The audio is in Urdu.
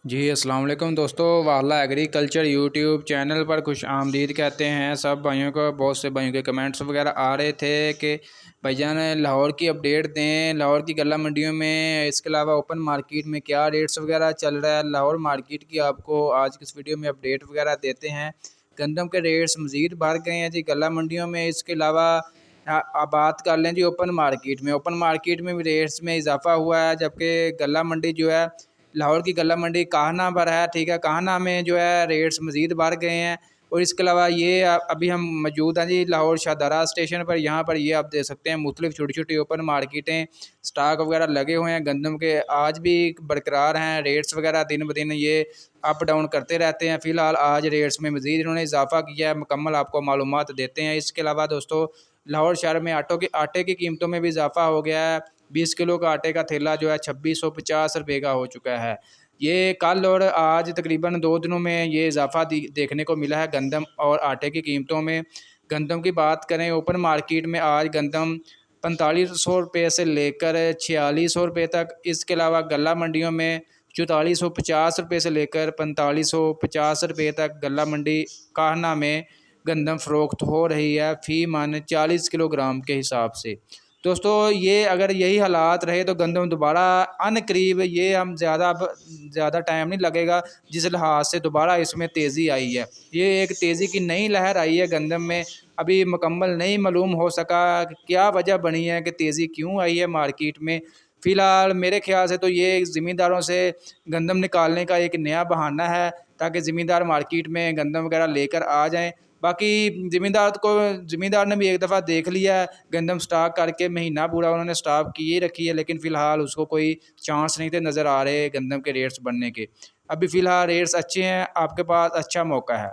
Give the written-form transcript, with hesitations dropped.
جی السلام علیکم دوستو، والا ایگریکلچر یوٹیوب چینل پر خوش آمدید کہتے ہیں سب بھائیوں کو۔ بہت سے بھائیوں کے کمنٹس وغیرہ آ رہے تھے کہ بھائی جان لاہور کی اپڈیٹ دیں، لاہور کی غلہ منڈیوں میں، اس کے علاوہ اوپن مارکیٹ میں کیا ریٹس وغیرہ چل رہا ہے۔ لاہور مارکیٹ کی آپ کو آج کی اس ویڈیو میں اپڈیٹ وغیرہ دیتے ہیں۔ گندم کے ریٹس مزید بڑھ گئے ہیں جی غلہ منڈیوں میں۔ اس کے علاوہ آپ بات کر لیں جی اوپن مارکیٹ میں بھی ریٹس میں اضافہ ہوا ہے، جبکہ غلہ منڈی جو ہے لاہور کی غلہ منڈی کاہنہ پر ہے، ٹھیک ہے، کاہنہ میں جو ہے ریٹس مزید بڑھ گئے ہیں۔ اور اس کے علاوہ یہ ابھی ہم موجود ہیں جی لاہور شاہدرہ اسٹیشن پر، یہاں پر یہ آپ دیکھ سکتے ہیں مختلف چھوٹی چھوٹی اوپن مارکیٹیں، سٹاک وغیرہ لگے ہوئے ہیں گندم کے، آج بھی برقرار ہیں۔ ریٹس وغیرہ دن بدن یہ اپ ڈاؤن کرتے رہتے ہیں۔ فی الحال آج ریٹس میں مزید انہوں نے اضافہ کیا ہے، مکمل آپ کو معلومات دیتے ہیں۔ اس کے علاوہ دوستو لاہور شہر میں آٹے کی قیمتوں میں بھی اضافہ ہو گیا ہے۔ 20 کلو کا آٹے کا تھیلا جو ہے 2650 روپے کا ہو چکا ہے۔ یہ کل اور آج تقریباً 2 دنوں میں یہ اضافہ دیکھنے کو ملا ہے گندم اور آٹے کی قیمتوں میں۔ گندم کی بات کریں اوپن مارکیٹ میں آج گندم 4500 روپے سے لے کر 4600 روپے تک۔ اس کے علاوہ غلہ منڈیوں میں 4450 روپے سے لے کر 4550 روپے تک غلہ منڈی کاہنہ میں گندم فروخت ہو رہی ہے، فی من 40 کلو گرام کے حساب سے۔ دوستو یہ اگر یہی حالات رہے تو گندم دوبارہ ان قریب، یہ ہم زیادہ ٹائم نہیں لگے گا جس لحاظ سے دوبارہ اس میں تیزی آئی ہے۔ یہ ایک تیزی کی نئی لہر آئی ہے گندم میں، ابھی مکمل نہیں معلوم ہو سکا کہ کیا وجہ بنی ہے کہ تیزی کیوں آئی ہے مارکیٹ میں۔ فی الحال میرے خیال سے تو یہ زمینداروں سے گندم نکالنے کا ایک نیا بہانہ ہے تاکہ زمیندار مارکیٹ میں گندم وغیرہ لے کر آ جائیں۔ باقی زمیندار نے بھی ایک دفعہ دیکھ لیا ہے گندم سٹاک کر کے، مہینہ پورا انہوں نے سٹاک کیے رکھی ہے، لیکن فی الحال اس کو کوئی چانس نہیں تھے نظر آ رہے گندم کے ریٹس بڑھنے کے۔ ابھی فی الحال ریٹس اچھے ہیں، آپ کے پاس اچھا موقع ہے۔